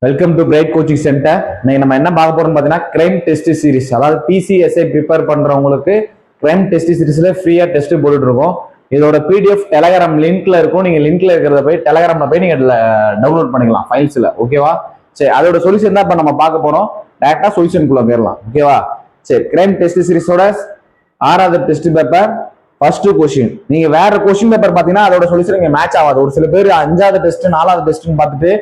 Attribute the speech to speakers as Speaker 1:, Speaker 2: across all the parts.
Speaker 1: Welcome to bright coaching centre. இன்னைக்கு நம்ம என்ன பார்க்க போறோம்னு பார்த்தீங்கன்னா கிரைம் டெஸ்ட் சீரிஸ், அதாவது பிசிஎஸ்ஐ ப்ரிப்பேர் பண்றவங்களுக்கு கிரைம் டெஸ்ட் சீரிஸ்ல ஃப்ரீயா டெஸ்ட் போட்டுட்டு இருக்கோம். இதோட பிடிஎஃப் டெலகிராம் லிங்க்ல இருக்கும். நீங்க லிங்க்ல இருக்கிறத போய் டெலகிராம்ல போய் நீங்க டவுன்லோட் பண்ணிக்கலாம் ஃபைல்ஸ்ல. ஓகேவா? சரி, அதோட சொல்யூஷன் தான் இப்ப நம்ம பார்க்க போறோம். டைரக்டா சொல்யூஷனுக்குள்ள போயிடலாம். ஓகேவா? சரி, கிரைம் டெஸ்ட் சீரிஸோட 6வது டெஸ்ட் பேப்பர் ஃபர்ஸ்ட் கொஸ்டின். நீங்க வேற கொஸ்டின் பேப்பர் பாத்தீங்கன்னா அதோட சொல்யூஷன் இங்க மேட்ச் ஆகாது. ஒரு சில பேர் 5வது டெஸ்ட் 4வது டெஸ்ட்னு பார்த்துட்டு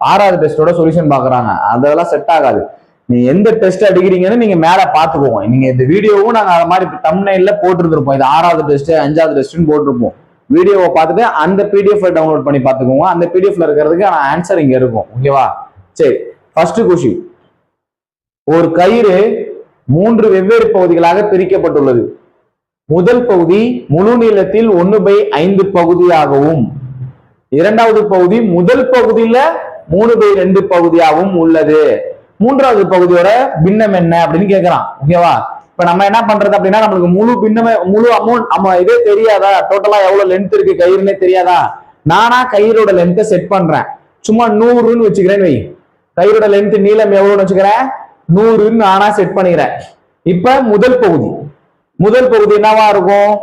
Speaker 1: 6வது டெஸ்டோட சொல்யூஷன் பாக்குறாங்க. அதெல்லாம் செட் ஆகாது. நீங்க எந்த டெஸ்ட் அடிக்கிறீங்கன்னு நீங்க மேல பாத்துக்கோங்க. நீங்க இந்த வீடியோவும் நாங்க அது மாதிரி தம்ப்நெயில்ல போட்டுருப்போம். இது 6வது டெஸ்ட் 5வது டெஸ்ட்னு போட்டிருப்போம். வீடியோவை பார்த்துட்டு அந்த பிடிஎஃப் டவுன்லோட் பண்ணி பாத்துக்கோங்க. அந்த பிடிஎஃப்ல இருக்கிறதுக்கு ஆன்சர் இங்க இருக்கும். ஓகேவா? சரி, ஃபர்ஸ்ட் கொஸ்டின். ஒரு கயிறு 3 வெவ்வேறு பகுதிகளாக பிரிக்கப்பட்டுள்ளது. முதல் பகுதி முழு நீளத்தில் 1/5 பகுதியாகவும், இரண்டாவது பகுதி முதல் பகுதியில 3/2 பகுதியாகவும் உள்ளது. மூன்றாவது பகுதியோட பின்னம் என்ன அப்படின்னு கேட்கிறான். ஓகேவா? இப்ப நம்ம என்ன பண்றது அப்படின்னா, நம்மளுக்கு முழு அமௌண்ட் இதே தெரியாதா? டோட்டலா எவ்வளவு லென்த் இருக்கு கயிறுனே தெரியாதா? நானா கயிறோட லென்த்தை செட் பண்றேன். சும்மா 100ன்னு வச்சுக்கிறேன்னு வை. கயிறோட லென்த் நீளம் எவ்வளவுன்னு வச்சுக்கிறேன், 100ன்னு நானா செட் பண்ணிக்கிறேன். இப்ப முதல் பகுதி என்னவா இருக்கும்?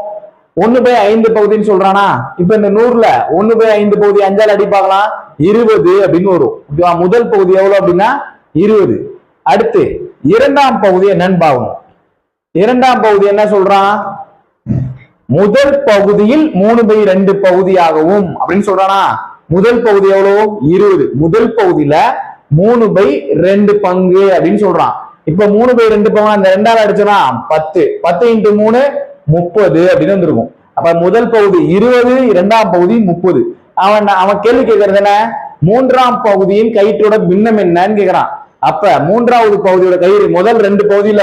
Speaker 1: 1/5 பகுதின்னு சொல்றானா? இப்ப இந்த 100ல 1/5 பகுதி 5ஆல் அடி பார்க்கலாம், 20 அப்படின்னு வரும். ஓகேவா? முதல் பகுதி எவ்வளவு அப்படின்னா 20. அடுத்து இரண்டாம் பகுதி என்னன்னு பார்க்கணும். இரண்டாம் பகுதி என்ன சொல்றான்? முதல் பகுதியில் 3/2 பகுதியாகவும் அப்படின்னு சொல்றானா? முதல் பகுதி எவ்வளவு? 20. முதல் பகுதியில 3/2 பங்கு அப்படின்னு சொல்றான். இப்ப 3/2 பங்கு அந்த 2ஆல் அடிச்சோம்னா 10 × 3 30 அப்படின்னு வந்திருக்கும். அப்ப முதல் பகுதி 20, இரண்டாம் பகுதி 30. அவன் கேள்வி கேட்கறது என்ன? மூன்றாம் பகுதியின் கயிற்றோட பின்னம் என்னன்னு கேக்குறான். அப்ப மூன்றாவது பகுதியோட கயிறு முதல் 2 பகுதியில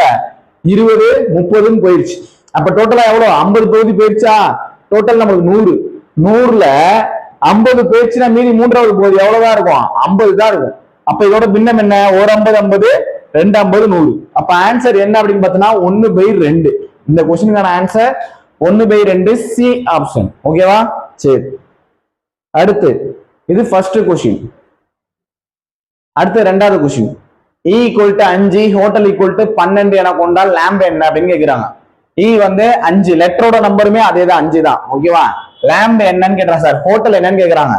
Speaker 1: 20, 30ன்னு போயிருச்சு. அப்ப டோட்டலா எவ்வளவு? 50 பகுதி போயிருச்சா? டோட்டல் நமக்கு 100. 100ல 50 போயிருச்சுன்னா மீதி மூன்றாவது பகுதி எவ்வளவுதான் இருக்கும்? 50 தான் இருக்கும். அப்ப இதோட பின்னம் என்ன? ஒரு 50 50, 2 50 100. அப்ப ஆன்சர் என்ன அப்படின்னு பார்த்தோம்னா 1/2. இந்த கொஸ்டினுக்கான ஆன்சர் 1/2, சி ஆப்ஷன். ஓகேவா? சரி, அடுத்து இது ஃபர்ஸ்ட் கொஸ்டின். அடுத்து 2வது கொஸ்டின். E = 5, ஹோட்டல் = 12 என கொண்டால் லேம்ப் என்ன அப்படின்னு கேக்குறாங்க. E வந்து 5, லெட்டரோட நம்பருமே அதே தான், 5 தான். ஓகேவா? லேம்ப் என்னன்னு கேக்குறாங்க. சார் ஹோட்டல் என்னன்னு கேக்குறாங்க.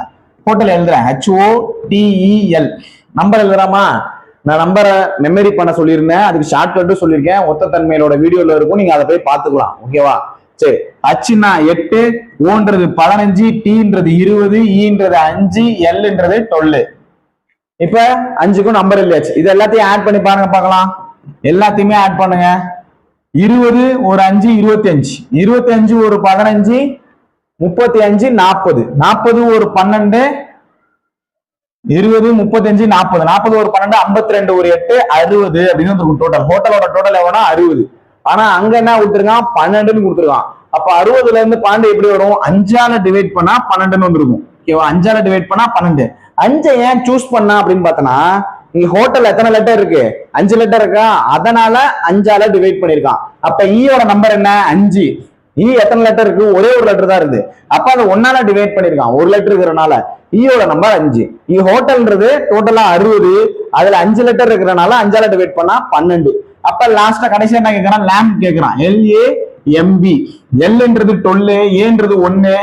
Speaker 1: ஹோட்டல் எழுதுறேன், HOTEL. நம்பர் எழுதுறாமா? நான் நம்பரை மெமரி பண்ண சொல்லியிருந்தேன், அதுக்கு ஷார்ட்கட்டும் சொல்லியிருக்கேன். ஒத்த தன்மையோட வீடியோல இருக்கும், நீங்க அதை போய் பார்த்துக்கலாம். ஓகேவா? சரி, H-னா 8, O-ன்றது 15, T-ன்றது 20, E-ன்றது 5, L-ன்றது 12. இப்ப 5க்கும் நம்பர் இல்லையாச்சு. இது எல்லாத்தையும் ஆட் பண்ணி பாருங்க பார்க்கலாம். எல்லாத்தையுமே ஆட் பண்ணுங்க. 20 ஒரு 5 25, 25 ஒரு 15 35 40, 40 ஒரு 12 20 35 40, 40 ஒரு 12 52 ஒரு 8 60 அப்படின்னு இருக்கும் டோட்டல். ஹோட்டலோட டோட்டல் எவ்வளவுனா 60. ஆனா அங்க என்ன கொடுத்துருக்கான்? 12ன்னு கொடுத்துருக்கான். அப்ப 60ல இருந்து 12 எப்படி வரும்? 5ஆல டிவைட் பண்ணா 12ன்னு வந்துருக்கும். ஓகேவா? 5ஆல டிவைட் பண்ணா 12. 5 ஏன் சூஸ் பண்ணா அப்படின்னு பார்த்தனா, இங்க ஹோட்டல் எத்தனை லெட்டர் இருக்கு? 5 லெட்டர் இருக்கா? அதனால 5ஆல டிவைட் பண்ணிருக்கான். அப்ப ஈயோட நம்பர் என்ன? 5. ஈ எத்தனை லெட்டர் இருக்கு? ஒரே ஒரு லெட்டர் தான் இருக்கு. அப்ப அதை 1ஆல டிவைட் பண்ணிருக்கான். ஒரு லெட்டர் இருக்கிறனால ஈயோட நம்பர் 5. இ ஹோட்டல்ன்றது டோட்டலா 60, அதுல 5 லெட்டர் இருக்கிறனால 5ஆல டிவைட் பண்ணா 12. அப்ப லாஸ்டா கடைசியா என்ன கேக்குறான்? லேம்ப் கேக்குறான். LAMB. L-ன்றது 12, A-ன்றது 1,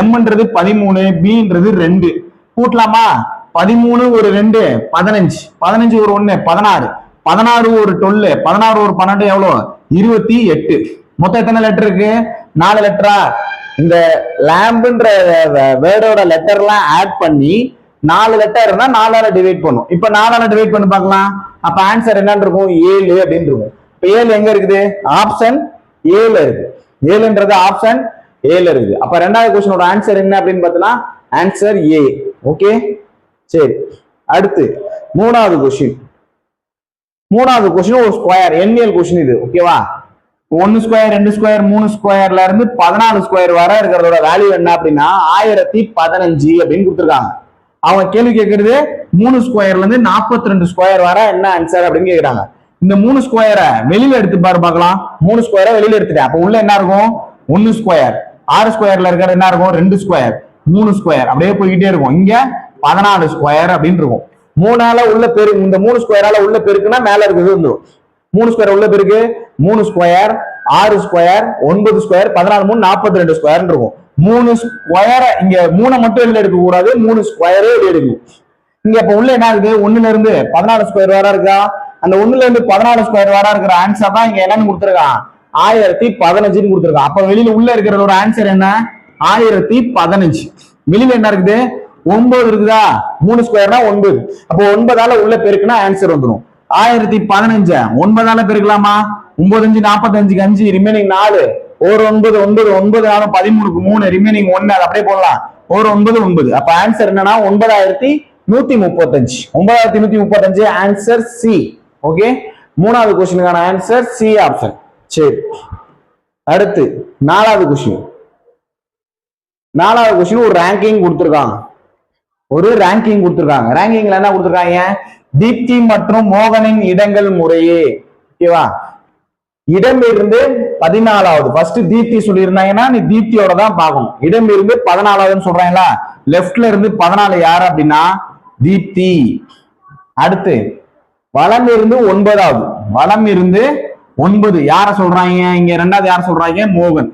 Speaker 1: M-ன்றது 13, B-ன்றது 2. கூட்டலாமா? 13 ஒரு 2 15, 15 ஒரு 1 16, 16 ஒரு 12, 16 ஒரு 12 எவ்வளவு? 28. மொத்தம் எத்தனை லெட்டர் இருக்கு? 4 லெட்டரா? இந்த லேம்புன்ற வேர்டோட லெட்டர்லாம் ஆட் பண்ணி 4 லெட்டர் இருந்தா 4ஆல டிவைட் பண்ணும். இப்ப 4ஆல டிவைட் பண்ணி பார்க்கலாம். அப்ப ஆன்சர் என்னன்னு இருக்கும்? 7 அப்படின்னு இருக்கும். இப்ப 7 எங்க இருக்குது? ஆப்ஷன் ஏல இருக்கு. 7ன்றது ஆப்ஷன் ஏல இருக்குது. அப்ப 2வது கொஸ்டினோட ஆன்சர் என்ன அப்படின்னு பார்த்தோம்னா ஆன்சர் ஏ. ஓகே, சரி. அடுத்து 3வது கொஸ்டின். 3வது கொஸ்டின் ஒரு ஸ்கொயர், எண்ணியல் கொஸ்டின் இது. ஓகேவா? 1 ஸ்கொயர் 2 ஸ்கொயர் 3 ஸ்கொயர்ல இருந்து 14 ஸ்கொயர் வர இருக்கிறதோட வேல்யூ என்ன அப்படின்னா 1015 அப்படின்னு கொடுத்துருக்காங்க. அவங்க கேள்வி கேட்கறது 3 ஸ்கொயர்ல இருந்து 42 ஸ்கொயர் வர என்ன ஆன்சர் அப்படின்னு கேக்குறாங்க. இந்த 3 ஸ்கொயரை வெளியில எடுத்து பார்க்கலாம். 3 ஸ்கொயரை வெளியில எடுத்துட்டேன். அப்ப உள்ள என்ன இருக்கும்? 1 ஸ்கொயர். 6 ஸ்கொயர்ல இருக்கிறது என்ன இருக்கும்? 2 ஸ்கொயர், 3 ஸ்கொயர், அப்படியே போய்கிட்டே இருக்கும். இங்க 14 ஸ்கொயர் அப்படின்னு இருக்கும். 3ஆல உள்ள பெரு, இந்த 3 ஸ்கொயரால உள்ள பெருக்குன்னா மேல இருக்குது வந்துடும். 3 ஸ்கொயர் உள்ள பெருக்கு 3 ஸ்கொயர் 6 ஸ்கொயர் 9 ஸ்கொயர் 14 3 42 ஸ்கொயர் இருக்கும். 3 ஸ்கொயரை இங்க 3 மட்டும் வெளில எடுக்க கூடாது, 3 ஸ்கொயரே வெளிய எடுக்கணும். இங்க இப்ப உள்ள என்ன ஆகுது, 1ல இருந்து 14 ஸ்கொயர் வர இருக்கா, அந்த 1ல இருந்து 14 ஸ்கொயர் வர இருக்கிற ஆன்சர் தான் இங்க என்னன்னு கொடுத்துருக்கான், 1015 கொடுத்துருக்கான். அப்ப வெளியில உள்ள இருக்கிறதோட ஆன்சர் என்ன, 1015. வெளியில என்ன இருக்குது, 9 இருக்குதா, 3 ஸ்கொயர்னா 9. அப்போ 9ஆல உள்ள பெருக்குனா ஆன்சர் வந்துடும். 1015 9ஆல பெருக்கலாமா, 9 5 45 5 ரிமைனிங் 4 ஒரு 9 9 9 4 13க்கு 3 ரிமைனிங் 1 அது அப்படியே போடலாம், ஒரு 9 9. அப்ப ஆன்சர் என்னன்னா 9135. 9135 ஆன்சர் சி. ஓகே, மூணாவது क्वेश्चनக்கான ஆன்சர் சி ஆப்ஷன். சரி, அடுத்து நாலாவது क्वेश्चन. நாலாவது क्वेश्चन ஒரு ரேங்கிங் கொடுத்திருக்காங்க. ஒரு ரேங்கிங் கொடுத்திருக்காங்க. ரேங்கிங்ல என்ன கொடுத்திருக்காங்க, தீப்தி மற்றும் மோகனின் இடங்கள் முறையே. ஓகேவா, இடம் இருந்து 14வது. ஃபர்ஸ்ட் தீப்தி சொல்லியிருந்தாங்கன்னா நீ தீப்தியோட தான் பார்க்கணும். இடம் இருந்து 14வதுன்னு சொல்றாங்களா, லெஃப்ட்ல இருந்து 14 யாரு அப்படின்னா தீப்தி. அடுத்து வலம் இருந்து 9வது. வலம் இருந்து 9 யார சொல்றாங்க, இங்க ரெண்டாவது யார சொல்றாங்க, மோகன்.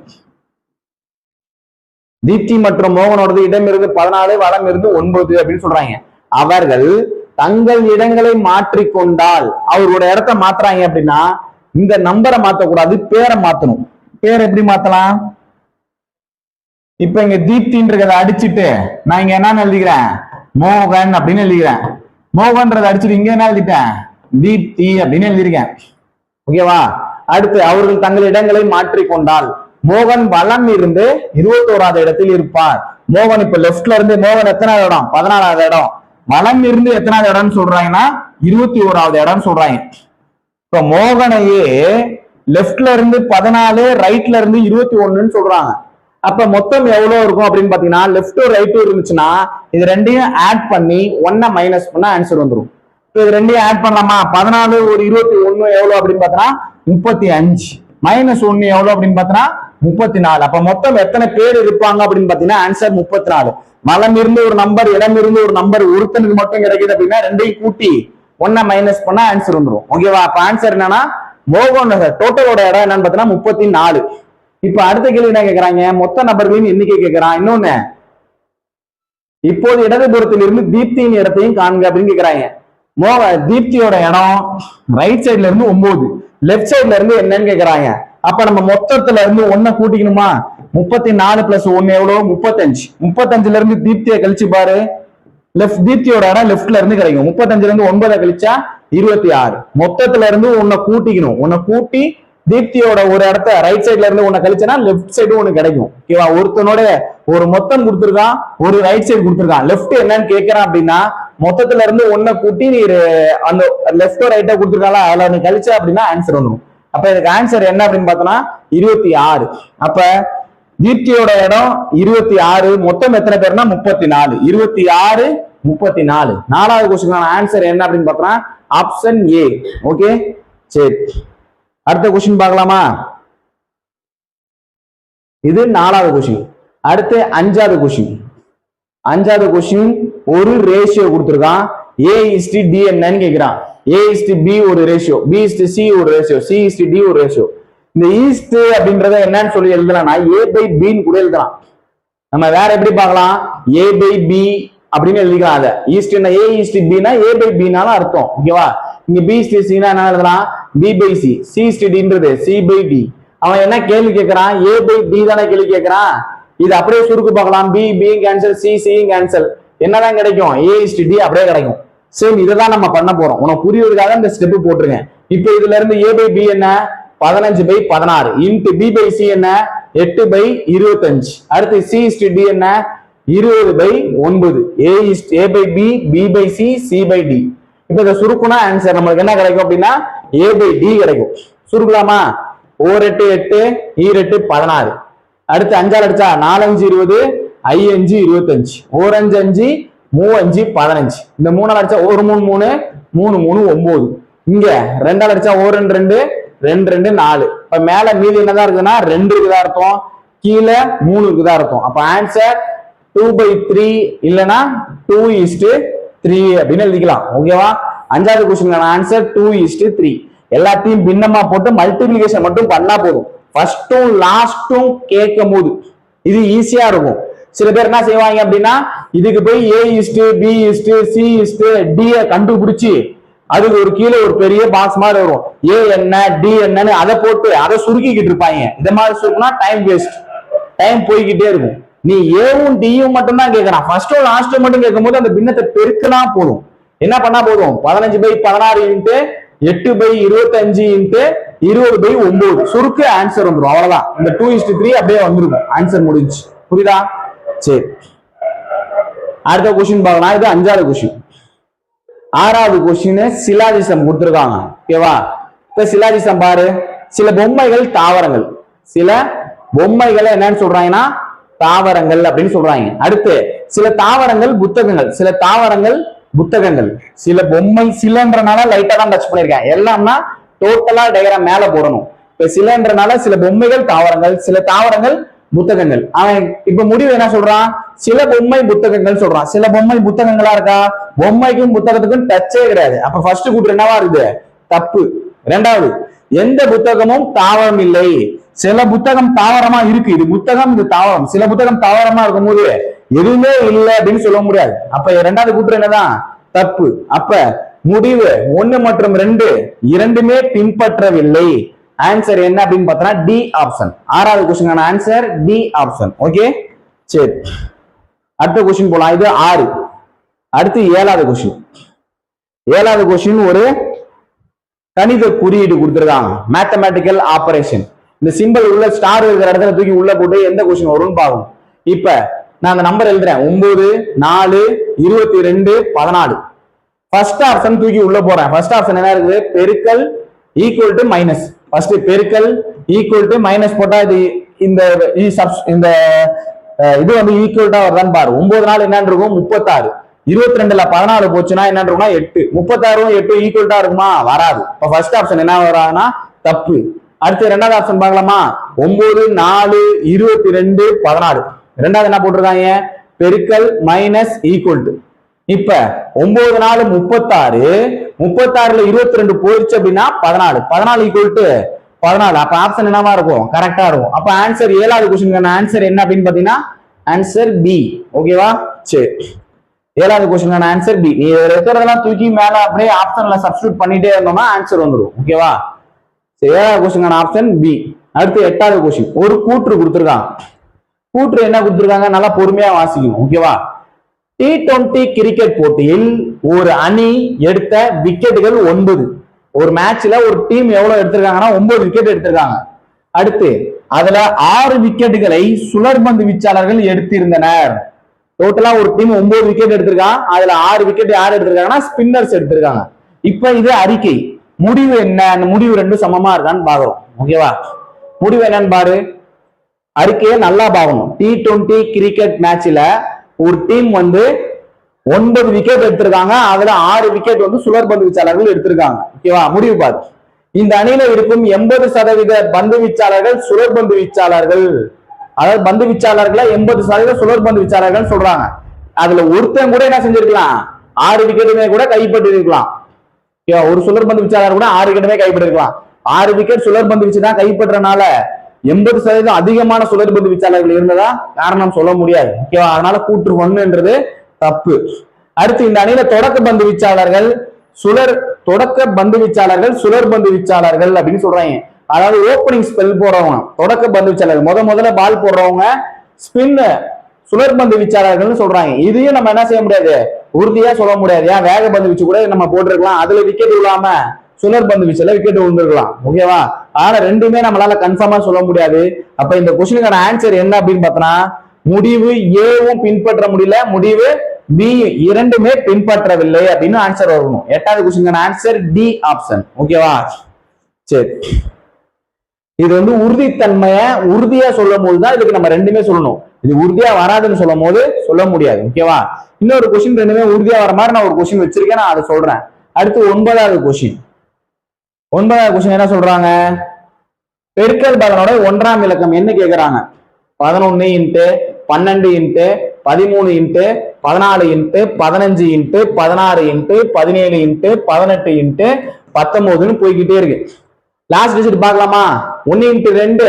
Speaker 1: தீப்தி மற்றும் மோகனோடது இடம் இருந்து 14, வலம் இருந்து 9 அப்படின்னு சொல்றாங்க. அவர்கள் தங்கள் இடங்களை மாற்றிக்கொண்டால், அவரோட இடத்த மாத்துறாங்க அப்படின்னா இந்த நம்பரை மாத்தக்கூடாது, பேரை மாத்தணும். பேர் எப்படி மாத்தலாம், இப்ப இங்க தீப்தின்றத அடிச்சுட்டு நான் இங்க என்ன எழுதிக்கிறேன், மோகன் அப்படின்னு எழுதிக்கிறேன். மோகன்றதை அடிச்சுட்டு இங்க என்ன எழுதிட்டேன், தீப்தி அப்படின்னு எழுதியிருக்கேன். ஓகேவா, அடுத்து அவர்கள் தங்கள் இடங்களை மாற்றிக்கொண்டால், மோகன் வலம் இருந்து 21வது இடத்தில் இருப்பார். மோகன் இப்ப லெப்ட்ல இருந்து, மோகன் எத்தனாவது இடம், 14வது இடம். வலம் இருந்து எத்தனாவது இடம்னு சொல்றாங்கன்னா 21வது இடம் சொல்றாங்க. இப்ப மோகனையே லெப்ட்ல இருந்து 14, ரைட்ல இருந்து 21ன்னு சொல்றாங்க. அப்ப மொத்தம் எவ்வளவு இருக்கும் அப்படின்னு பாத்தீங்கன்னா, லெப்டும் ரைட்டும் இருந்துச்சுன்னா இது ரெண்டையும் ஆட் பண்ணி 1 மைனஸ் பண்ணா ஆன்சர் வந்துடும். இது ரெண்டையும் ஆட் பண்ணலாமா, 14 ஒரு 21 எவ்வளவு அப்படின்னு பார்த்தோன்னா 35, மைனஸ் 1 எவ்வளவு அப்படின்னு பார்த்தோன்னா 34. அப்ப மொத்தம் எத்தனை பேர் இருப்பாங்க அப்படின்னு பாத்தீங்கன்னா ஆன்சர் 34. வலம் இருந்து ஒரு நம்பர், இடம் இருந்து ஒரு நம்பர், ஒருத்தனுக்கு மட்டும் கிடைக்குது அப்படின்னா ரெண்டையும் கூட்டி 1 மைனஸ் பண்ணா ஆன்சர் வந்துடும். ஓகேவா, அப்ப ஆன்சர் என்னன்னா மோகன் டோட்டலோட இடம் என்னன்னு பார்த்தீங்கன்னா 34. இப்ப அடுத்த கேள்வி என்ன கேட்கறாங்க, மொத்த நபர்களின் எண்ணிக்கை கேட்கறான். இன்னொன்னு, இப்போது இடதுபுறத்தில் இருந்து தீப்தியின் இடத்தையும் காண்க அப்படின்னு கேட்கறாங்க. தீப்தியோட இடம் ரைட் சைட்ல இருந்து 9, லெப்ட் சைட்ல இருந்து என்னன்னு கேக்குறாங்க. அப்ப நம்ம மொத்தத்துல இருந்து 1 கூட்டிக்கணுமா, 34 பிளஸ் 1 எவ்வளவு 35. 35ல இருந்து தீப்தியை கழிச்சு பாரு, தீப்தியோட இடம் லெப்ட்ல இருந்து கிடைக்கும். 35ல இருந்து 9 கழிச்சா 26. மொத்தத்துல இருந்து 1 கூட்டிக்கணும். 1 கூட்டி தீப்தியோட ஒரு இடத்த ரைட் சைட்ல இருந்து 1 கழிச்சனா லெப்ட் சைடு 1 கிடைக்கும். ஓகேவா, ஒருத்தனோட ஒரு மொத்தம் கொடுத்துருக்கான், ஒரு ரைட் சைடு கொடுத்துருக்கான். லெப்ட் என்னன்னு கேட்கறான் அப்படின்னா மொத்தத்துல இருந்து 1 கூட்டி நீ அந்த லெப்டோ ரைட்டா கொடுத்துருக்காங்களா அதுல நீ கழிச்சா அப்படின்னா ஆன்சர் வந்துடும். அப்ப இதுக்கு ஆன்சர் என்ன அப்படின்னு பார்த்தோம்னா 26. அப்ப தீப்தியோட இடம் 26, மொத்தம் எத்தனை பேர்னா 34. 26 34. நாலாவது क्वेश्चन ஆன்சர் என்ன அப்படின்னு பார்த்தோம்னா ஆப்ஷன் ஏ. ஓகே, சரி, அடுத்த क्वेश्चन பார்க்கலாமா. இது நாலாவது क्वेश्चन. அடுத்து அஞ்சாவது क्वेश्चन. அஞ்சாவது क्वेश्चन ஒரு ரேஷியோ கொடுத்திருக்கான். A:D என்னன்னு கேக்குறான். A:B ஒரு ரேஷியோ, B:C ஒரு ரேஷியோ, C:D ஒரு ரேஷியோ. இந்த ஈஸ்ட் அப்படின்றத என்னன்னு சொல்லி எழுதலாம்னா A/B கூட எழுதலாம். நம்ம வேற எப்படி பார்க்கலாம், A/B அப்படின்னு எழுதிக்கலாம். அத ஈஸ்ட் என்ன, A:B A/B அர்த்தம். ஓகேவா, இங்க B:C என்ன எழுதலாம், B/C. C:Dன்றது C/D. அவன் என்ன கேள்வி கேட்கறான், A/B தானே கேள்வி கேட்கறான். இது அப்படியே சுருக்கு பார்க்கலாம், B கேன்சல், C கேன்சல், என்னதான் கிடைக்கும், A:D அப்படியே கிடைக்கும். சரி, இதான் நம்ம பண்ண போறோம். உனக்கு புரியுறதுக்காக இந்த ஸ்டெப் போட்டுருங்க. இப்ப இதுல இருந்து A/B என்ன 15/16 இன்டு B/C என்ன 8/25. அடுத்து C:D என்ன 20/9. A/B B/C C/D. இப்ப இதை சுருக்குனா ஆன்சர் நம்மளுக்கு என்ன கிடைக்கும் அப்படின்னா A/D கிடைக்கும். சுருக்கலாமா, 4 8 8 2 16. அடுத்து 5 அடிச்சா 4 5 20, 5 5 25, 1 5 5 3 5 15. இந்த 3 அடிச்சா 1 3 3 3 3 9. இங்க 2 அடிச்சா 1 2 2 2 4. இப்ப மேல மீதி என்னதான் இருக்குதுன்னா 2 இருக்குதா அர்த்தம், கீழே 3 இருக்குதா அர்த்தம். அப்ப ஆன்சர் 2/3 இல்லைன்னா 2:3 3 அப்படின்னு எழுதிக்கலாம். ஓகேவா? அஞ்சாவது கொஸ்டின் ஆன்சர் 2:3. எல்லாத்தையும் பின்னமா போட்டு மல்டிபிளிகேஷன் மட்டும் பண்ணா போதும். ஃபர்ஸ்டும் லாஸ்டும் கேட்கும் போது இது ஈஸியா இருக்கும். சில பேர் என்ன செய்வாங்க அப்படின்னா இதுக்கு போய் A:B:C:D கண்டுபிடிச்சு அதுக்கு ஒரு கீழே ஒரு பெரிய பாக்ஸ் மாதிரி வரும், ஏ என்ன டி என்னன்னு அதை போட்டு அதை சுருக்கிக்கிட்டு இருப்பாங்க. இந்த மாதிரி சுருக்குனா டைம் வேஸ்ட், டைம் போய்கிட்டே இருக்கும். நீ ஏவும் டியும் மட்டும் தான் கேட்கறான், ஃபர்ஸ்டும் லாஸ்டும் மட்டும் கேட்கும் போது அந்த பின்னத்தை பெருக்கினா போதும். என்ன பண்ணா போதும், 15/16 இன்ட்டு 8/25 இன்ட்டு 20/9 சுருக்கு ஆன்சர் வந்துடும். அவ்வளவுதான். இந்த 2:3 அப்படியே வந்துருக்கும், ஆன்சர் முடிஞ்சு. புரியுதா? சரி, அடுத்த கொஸ்டின் பார்க்கலாம். இது அஞ்சாவது கொஸ்டின். ஆறாவது கொஸ்டின் சிலாஜிசம் கொடுத்துருக்காங்க. ஓகேவா? இப்ப சிலாஜிசம் பாரு. சில பொம்மைகள் தாவரங்கள், சில பொம்மைகளை என்னன்னு சொல்றாங்கன்னா தாவரங்கள் அப்படின்னு சொல்றாங்க. அடுத்து சில தாவரங்கள் புத்தகங்கள், சில தாவரங்கள் புத்தகங்கள், சில பொம்மை, சிலன்றனால லைட்டா தான் டச் பண்ணிருக்கேன், எல்லாம்னா டோட்டலா டயக்ராம் மேல போடணும். இப்ப சிலன்றனால சில பொம்மைகள் தாவரங்கள், சில தாவரங்கள் புத்தகங்கள். அவன் இப்ப முடிவு என்ன சொல்றான், சில பொம்மை புத்தகங்கள் சொல்றான். சில பொம்மை புத்தகங்களா இருக்கா? பொம்மைக்கும் புத்தகத்துக்கும் டச்சே கிடையாது. அப்ப ஃபர்ஸ்ட் கூற்று என்னவா இருக்குது, தப்பு. இரண்டாவது, எந்த புத்தகமும் தாவரம் இல்லை. சில புத்தகம் தாவரமா இருக்கு, இது புத்தகம் இது தாவரம். சில புத்தகம் தாவரமா இருக்கும்போது எதுவுமே இல்லை அப்படின்னு சொல்ல முடியாது. அப்ப இரண்டாவது கூற்று என்னதான், தப்பு. அப்ப முடிவு 1 மற்றும் 2 இரண்டுமே பின்பற்றவில்லை. ஆன்சர் என்ன அப்படின்னு பார்த்தா டி ஆப்ஷன். ஆறாவது question answer D option. Okay, சரி, அடுத்த கொஸ்டின் போலாம். இது 6. அடுத்து 7வது கொஸ்டின். 7வது கொஸ்டின் ஒரு கணித குறியீடு கொடுத்திருக்காங்க, மேத்தமேட்டிக்கல் ஆபரேஷன். இந்த சிம்பிள் உள்ள ஸ்டார் இருக்கிற இடத்துல தூக்கி உள்ள போட்டு எந்த கொஸ்டின் வரும்னு பாக்கும். இப்ப நான் அந்த நம்பர் எழுதுறேன், 9 4 22 14. ஃபர்ஸ்ட் ஆப்ஷன் தூக்கி உள்ள போறேன். ஃபர்ஸ்ட் ஆப்ஷன் என்ன இருக்குது, பெருக்கல் ஈக்குவல் டு மைனஸ். ஃபர்ஸ்ட் பெருக்கல் ஈக்குவல் டு மைனஸ் போட்டா இது இந்த இது வந்து ஈக்குவல்டா வருதான்னு பாரு. 9 நாள் என்னன்னு இருக்கும், 36. 22ல 14 போச்சுன்னா என்ன இருக்கும்னா 8. 36 8 ஈக்குவல்டா இருக்குமா, வராது. இப்ப ஃபர்ஸ்ட் ஆப்ஷன் என்ன வராதுன்னா தப்பு. அடுத்து ரெண்டாவது ஆப்ஷன் பார்க்கலாமா, 9 4 22 14. ரெண்டாவது என்ன போட்டிருக்காங்க, பெருக்கல் மைனஸ் ஈக்குவல் டு. இப்ப 9 4 36, 36ல 22 போயிடுச்சு அப்படின்னா 14, 14 ஈக்குவல் டு 14. அப்ப ஆப்ஷன் என்னவா இருக்கும், கரெக்டா இருக்கும். அப்ப ஆன்சர் 7வது கொஸ்டின் ஆன்சர் என்ன அப்படின்னு பாத்தீங்கன்னா ஆன்சர் பி. ஓகேவா? சரி, 7வது கொஸ்டின் ஆன்சர் பி. நீ இருக்கிறதெல்லாம் தூக்கி மேல அப்படியே ஆப்ஷன்ல சப்ஸ்டிட்யூட் பண்ணிட்டே இருந்தோம்னா ஆன்சர் வந்துடும். ஓகேவா? சரி, 7வது கொஸ்டின் ஆப்ஷன் பி. அடுத்து 8வது கொஸ்டின். ஒரு கூற்று கொடுத்திருக்காங்க. கூற்று என்ன கொடுத்திருக்காங்க, நல்லா பொறுமையா வாசிக்கணும். ஓகேவா? T20 கிரிக்கெட் போட்டியில் ஒரு அணி எடுத்த விக்கெட்டுகள் 9. ஒரு மேட்ச்ல ஒரு டீம் எவ்வளவு எடுத்திருக்காங்கன்னா 9 விக்கெட் எடுத்திருக்காங்க. அடுத்து அதுல 6 விக்கெட்டுகளை சுழற்பந்து வீச்சாளர்கள் எடுத்திருந்தனர். டோட்டலா ஒரு டீம் 9 விக்கெட் எடுத்திருக்காங்க, அதுல 6 விக்கெட் யார் எடுத்திருக்காங்கன்னா ஸ்பின்னர்ஸ் எடுத்திருக்காங்க. இப்ப இது அறிக்கை. முடிவு என்ன, அந்த முடிவு ரெண்டும் சமமா இருக்கான்னு பாக்குறோம். ஓகேவா? முடிவு என்னன்னு பாரு, அறிக்கையை நல்லா பார்க்கணும். T20 கிரிக்கெட் மேட்ச்ல ஒரு டீம் வந்து 9 விக்கெட் எடுத்திருக்காங்க, அதுல 6 விக்கெட் வந்து சுழற்பந்து வீச்சாளர்கள் எடுத்திருக்காங்க. ஓகேவா? முடிவு பாரு, இந்த அணியில இருக்கும் 80% பந்து வீச்சாளர்கள் சுழற்பந்து வீச்சாளர்கள். அதாவது பந்து வீச்சாளர்களை 80% சுழற்பந்து வீச்சாளர்கள் சொல்றாங்க. அதுல ஒருத்தன் கூட என்ன செஞ்சிருக்கலாம், 6 விக்கெட்டுமே கூட கைப்பற்றி இருக்கலாம். ஒரு சுழற்பந்து வீச்சாளர் கூட 6 விக்கெட்டுமே கைப்பற்றிருக்கலாம். 6 விக்கெட் சுழற்பந்து வீச்சு தான் கைப்பற்றனால 80% அதிகமான சுழற்பந்து வீச்சாளர்கள் இருந்ததா காரணம் சொல்ல முடியாது. ஓகேவா? அதனால கூற்று 1ன்றது தப்பு. அடுத்து இந்த அணியில தொடக்க பந்து வீச்சாளர்கள் சுழற்பந்து வீச்சாளர்கள் அப்படின்னு சொல்றாங்க. அதாவது ஓப்பனிங் ஸ்பெல் போடுறவங்க தொடக்க பந்து வீச்சாளர்கள், முதல்ல பால் போடுறவங்க ஸ்பின் சுழற்பந்து வீச்சாளர்கள் சொல்றாங்க. இதையும் நம்ம என்ன செய்ய முடியாது, உறுதியா சொல்ல முடியாது. ஏன், வேக பந்து வீச்சு கூட நம்ம போட்டிருக்கலாம், அதுல விக்கெட் விழாம சுழற்பந்து வீச்சுல விக்கெட் விழுந்திருக்கலாம். ஓகேவா? ஆனா ரெண்டுமே நம்மளால கன்ஃபார்மா சொல்ல முடியாது. அப்ப இந்த கொஸ்டினுக்கான ஆன்சர் என்ன அப்படின்னு பார்த்தோம்னா, முடிவு ஏவும் பின்பற்ற முடியல, முடிவு பி இரண்டுமே பின்பற்றவில்லை அப்படின்னு ஆன்சர் வரணும். 8வது கொஸ்டினுக்கான ஆன்சர் டி ஆப்ஷன். ஓகேவா? சரி, இது வந்து உறுதித்தன்மைய உறுதியா சொல்லும் போதுதான் இதுக்கு நம்ம ரெண்டுமே சொல்லணும். இது உறுதியா வராதுன்னு சொல்லும் போது சொல்ல முடியாது. ஓகேவா? இன்னொரு கொஸ்டின் ரெண்டுமே உறுதியா வர மாதிரி நான் ஒரு கொஸ்டின் வச்சிருக்கேன், நான் அதை சொல்றேன். அடுத்து 9வது கொஸ்டின். 9வது கொஸ்டின் என்ன சொல்றாங்க, பெருக்கல் பலனோட 1ஆம் இலக்கம் என்ன கேக்குறாங்க. 11 × 12 × 13 × 14 into 15 into 16 into 17 into 18 into 19ன்னு போய்கிட்டே இருக்கு. லாஸ்ட் டிஜிட் பார்க்கலாமா? 1 இன்ட்டு 2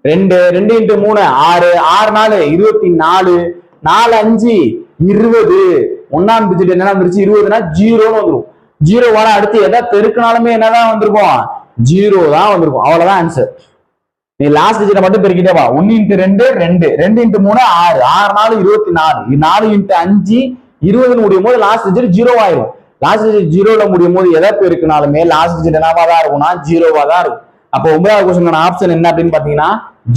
Speaker 1: 2, 2 இன்ட்டு 3 6, 6 4 24, 4 5 20. ஒன்னாம் டிஜிட் என்ன வந்துருச்சு? 20னா 0ன்னு வந்துடும். 0 வர அடுத்து எதை பெருக்கினாலுமே என்னதான் வந்திருக்கும்? 0 தான் வந்திருக்கும். அவ்வளவுதான் ஆன்சர். நீ லாஸ்ட் டிஜிட்டை மட்டும் பெருக்கிட்டே வா. 1 இன்ட்டு 2 2, 2 இன்ட்டு 3 6, 6 4 24, 4 இன்ட்டு 5 20ன்னு முடியும் போது லாஸ்ட் டிஜிட் 0 ஆயிரும். லாஸ்ட் டிஜிட் 0ல முடியும் போது எதை பெருக்கினாலுமே லாஸ்ட் டிஜிட் என்னவா தான் இருக்கும்னா 0வா தான் இருக்கும். அப்போ 9வது கொஸ்டின் ஆப்ஷன் என்ன அப்படின்னு பாத்தீங்கன்னா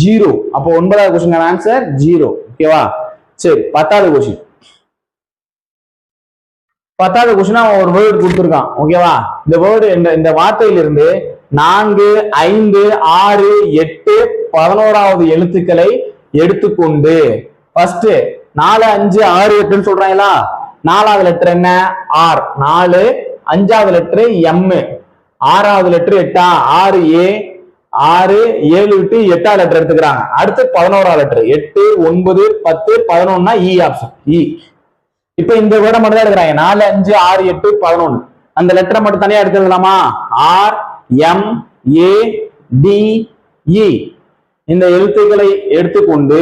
Speaker 1: 0. அப்போ 9வது கொஸ்டின் ஆன்சர் 0. ஓகேவா? சரி, 10வது கொஸ்டின். 10வது கொஸ்டின் அவன் ஒரு வேர்டு கொடுத்துருக்கான். ஓகேவா? இந்த வேர்டு இந்த வார்த்தையிலிருந்து 4, 5, 6, 8, 11வது எழுத்துக்களை எடுத்துக்கொண்டு ஃபர்ஸ்ட் 4, 5, 6, 8ன்னு சொல்றாங்களா? 4வது லெட்டர் என்ன? ஆர். 4, 5வது லெட்டர் எம், 6வது லெட்டர் 8, 6A, 6, 7 விட்டு 8வது லெட்டர் எடுத்துக்கிறாங்க. அடுத்து 11வது லெட்டர் 8, 9, 10, 11னா இ ஆப்ஷன் இ. இப்ப இந்த வேர்டை மட்டும் தான் எடுக்கிறாங்க. 4, 5, 6, 8, 11. அந்த லெட்டரை மட்டும் தனியா எடுத்துக்கலாமா? ஆர், எம், ஏ, டி, இ. இந்த எழுத்துக்களை எடுத்துக்கொண்டு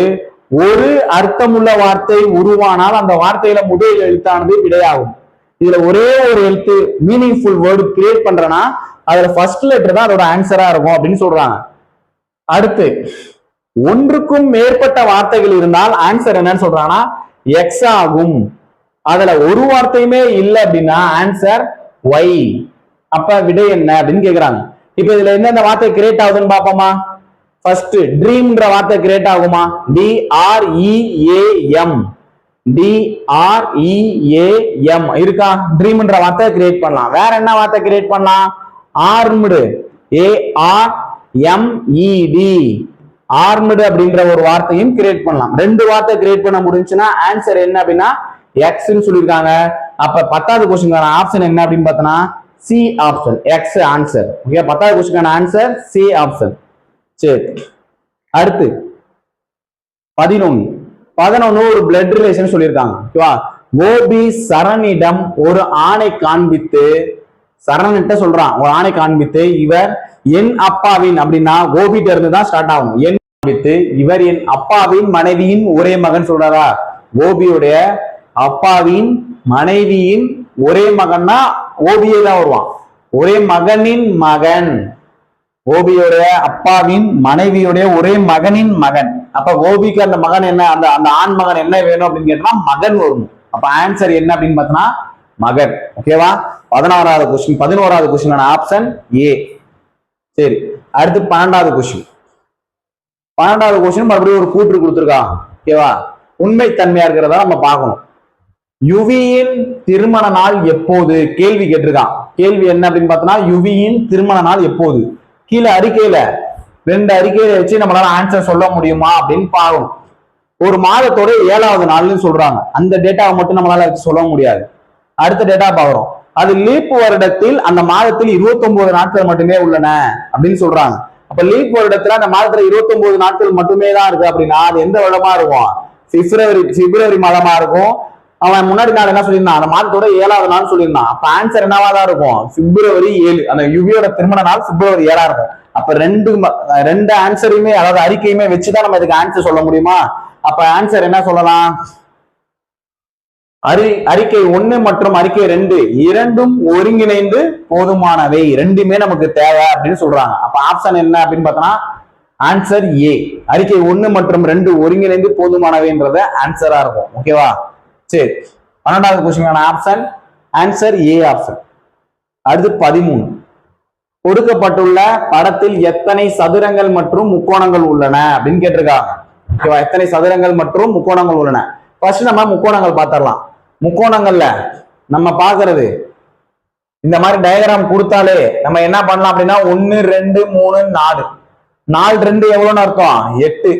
Speaker 1: ஒரு அர்த்தமுள்ள வார்த்தை உருவானால் அந்த வார்த்தையில முதல் எழுத்தானது விடையாகும். இதுல ஒரே ஒரு எழுத்து மீனிங்ஃபுல் வேர்டு கிரியேட் பண்றேன்னா அதுல ஃபர்ஸ்ட் லெட்டர் தான் அதோட ஆன்சரா இருக்கும் அப்படின்னு சொல்றாங்க. அடுத்து ஒன்றுக்கும் மேற்பட்ட வார்த்தைகள் இருந்தால் ஆன்சர் என்னன்னு சொல்றாங்கன்னா எக்ஸ் ஆகும். அதுல ஒரு வார்த்தையுமே இல்லை அப்படின்னா ஆன்சர் ஒய். அப்ப விடை என்ன அப்படின்னு கேக்குறாங்க. இப்ப இதுல எந்தெந்த வார்த்தை கிரியேட் ஆகுதுன்னு பாப்போமா? ஃபர்ஸ்ட் ட்ரீம்ன்ற வார்த்தை கிரியேட் ஆகுமா? DREAM, DREAM இருக்கா? ட்ரீம்ன்ற வார்த்தை கிரியேட் பண்ணலாம். வேற என்ன வார்த்தை கிரியேட் பண்ணலாம்? ஆர்ம்டு, ARMED, ஆர்ம்டு அப்படின்ற ஒரு வார்த்தையும் கிரியேட் பண்ணலாம். ரெண்டு வார்த்தை கிரியேட் பண்ண முடிஞ்சுன்னா ஆன்சர் என்ன அப்படின்னா எக்ஸ்ன்னு சொல்லியிருக்காங்க. அப்ப 10வது கொஸ்டின் ஆப்ஷன் என்ன அப்படின்னு பார்த்தோம்னா C option, X answer. Okay, 10வது கொஸ்டின் ஆன்சர் சி ஆப்ஷன். சரி, அடுத்து 11 ஒரு பிளட் ரிலேஷன் சொல்லியிருக்காங்க. ஓகேவா? கோபி சரணிடம் ஒரு ஆணை காண்பித்து, சரணிட்ட சொல்றான் ஒரு ஆணை காண்பித்து, இவர் என் அப்பாவின் அப்படின்னா கோபிட்ட இருந்து தான் ஸ்டார்ட் ஆகும். என் காண்பித்து இவர் என் அப்பாவின் மனைவியின் ஒரே மகன் சொல்றாரா? கோபியுடைய அப்பாவின் மனைவியின் ஒரே மகன்னா ஓபியே தான் வருவான். ஒரே மகனின் மகன், கோபியுடைய அப்பாவின் மனைவியுடைய ஒரே மகனின் மகன். அப்ப கோபிக்கு அந்த மகன் என்ன, அந்த ஆண் மகன் என்ன வேணும் அப்படின்னு கேட்டா மகன் வரும். அப்ப ஆன்சர் என்ன அப்படின்னு பார்த்தோம்னா மகன். ஓகேவா? 11வது கொஸ்டின் ஆப்ஷன் ஏ. சரி, அடுத்து 12வது கொஸ்டின். 12வது கொஸ்டின் மறுபடியும் ஒரு கூற்று கொடுத்துருக்காங்க. ஓகேவா? உண்மைத்தன்மையா இருக்கிறதா நம்ம பார்க்கணும். யுவியின் திருமண நாள் எப்போது? கேள்வி கேட்டிருக்கான். கேள்வி என்ன அப்படின்னு பார்த்தோம்னா யுவியின் திருமண நாள் எப்போது? கீழே அறிக்கையில 2 அறிக்கையில வச்சு நம்மளால ஆன்சர் சொல்ல முடியுமா அப்படின்னு பார்க்கணும். ஒரு மாதத்தோட 7வது நாள்னு சொல்றாங்க. அந்த டேட்டாவை மட்டும் நம்மளால சொல்ல முடியாது. அடுத்த டேட்டா பார்க்கிறோம். அது லீப் வருடத்தில் அந்த மாதத்தில் 29 நாட்கள் மட்டுமே உள்ளன அப்படின்னு சொல்றாங்க. அப்ப லீப் வருடத்துல அந்த மாதத்துல 29 நாட்கள் மட்டுமே தான் இருக்கு அப்படின்னா அது எந்த வருடமா இருக்கும்? பிப்ரவரி மாதமா இருக்கும். அவன் முன்னாடி நாள் என்ன சொல்லியிருந்தான்? அந்த மாதத்தோட 7வது நாள் சொல்லியிருந்தான். அப்ப ஆன்சர் என்னவா தான் இருக்கும்? பிப்ரவரி 7. அந்த யுவியோட திருமண நாள் பிப்ரவரி 7 இருக்கும். அப்ப ரெண்டு ஆன்சரையுமே, அதாவது அறிக்கையுமே வச்சுதான் நம்ம இதுக்கு ஆன்சர் சொல்ல முடியுமா? அப்ப ஆன்சர் என்ன சொல்லலாம்? அறிக்கை 1 மற்றும் அறிக்கை 2 இரண்டும் ஒருங்கிணைந்து போதுமானவை, ரெண்டுமே நமக்கு தேவை அப்படின்னு சொல்றாங்க. அப்ப ஆப்ஷன் என்ன அப்படின்னு பார்த்தோம்னா ஆன்சர் ஏ. அறிக்கை 1 மற்றும் 2 ஒருங்கிணைந்து போதுமானவைன்றத ஆன்சரா இருக்கும். ஓகேவா? சரி, 12வது question option answer A option. அடுத்து 13. கொடுக்கப்பட்டுள்ள படத்தில் எத்தனை சதுரங்கள் மற்றும் முக்கோணங்கள் உள்ளன அப்படின்னு கேட்டிருக்காங்க. ஓகேவா? எத்தனை சதுரங்கள் மற்றும் முக்கோணங்கள் உள்ளன? ஃபர்ஸ்ட் நம்ம முக்கோணங்கள் பார்த்துடலாம். முக்கோணங்கள்ல நம்ம பாக்குறது இந்த மாதிரி டயக்ராம் கொடுத்தாலே நம்ம என்ன பண்ணலாம் அப்படின்னா 1 2 3 4 4 2 எவ்வளவுன்னு அர்த்தம்? 8.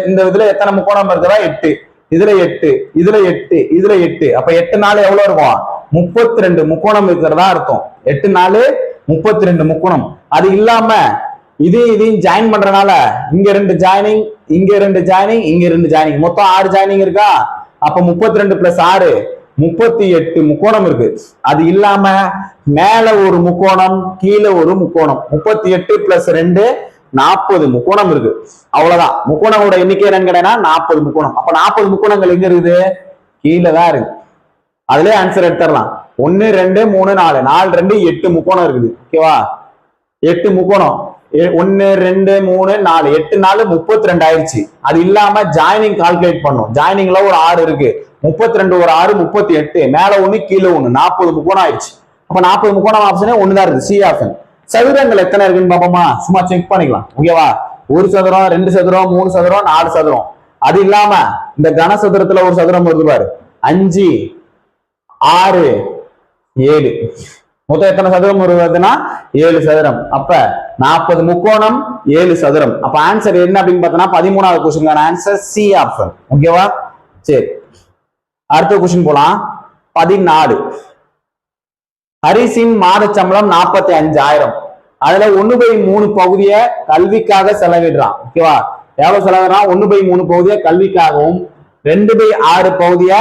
Speaker 1: இந்த இதுல எத்தனை முக்கோணம் இருக்குதா? 8. இதுல 8, இதுல 8, இதுல 8. அப்ப 8 4 எவ்வளவு இருக்கும்? 32 முக்கோணம் இருக்கிறதா அர்த்தம். 8 4 32 முக்கோணம். அது இல்லாம இதையும் ஜாயின் பண்றதுனால இங்க 2 ஜாயினிங், இங்க 2 ஜாயினிங், இங்க 2 ஜாயினிங், மொத்தம் 6 ஜாயினிங் இருக்கா? அப்ப 32 பிளஸ் 6 38 முக்கோணம் இருக்கு. அது இல்லாம மேல ஒரு முக்கோணம், கீழே ஒரு முக்கோணம். 38 பிளஸ் 2 40 முக்கோணம் இருக்கு. அவ்வளவுதான். முக்கோணங்களோட எண்ணிக்கை என்னன்னு கேட்டா 40 முக்கோணம். அப்ப 40 முக்கோணங்கள் எங்க இருக்குது? கீழே தான் இருக்கு. அதுலயே ஆன்சர் எடுத்துடலாம். 1 2 3 4 4 2 8 முக்கோணம் இருக்குது. ஓகேவா? 8 முக்கோணம். 1 2 3 4 8 4 32 ஆயிடுச்சு. அது இல்லாம ஜாயினிங் கால்குலேட் பண்ணும். ஜாயினிங்ல ஒரு 6 இருக்கு. 32 ஒரு 6 38, மேல 1 கீழே 1 40 முக்கோணம் ஆயிடுச்சு. அப்ப 40 முக்கோணம் ஆப்ஷனே ஒண்ணுதான் இருக்கு, சி ஆப்ஷன். சதுரங்கள் எத்தனை இருக்குன்னு பாப்போமா? சும்மா செக் பண்ணிக்கலாம். ஓகேவா? 1 சதுரம் 2 சதுரம் 3 சதுரம் 4 சதுரம். அது இல்லாம இந்த கனசதுரத்துல ஒரு சதுரம் வருது பாரு, 5 6 7. மொத்தம் எத்தனை சதுரம் வருதுன்னா 7 சதுரம். அப்ப 40 முக்கோணம் 7 சதுரம். அப்ப ஆன்சர் என்ன அப்படின்னு பார்த்தோம்னா 13வது கொஸ்டின் ஆன்சர் சி ஆப்ஷன். ஓகேவா? சரி, அடுத்த கொஸ்டின் போலாம். 14. ஹரிசின் மாத சம்பளம் 45,000. அதுல 1/3 பகுதியை கல்விக்காக செலவிடுறான். ஓகேவா? எவ்வளவு செலவிடுறான்? 1/3 பகுதியை கல்விக்காகவும் 2/6 பகுதியை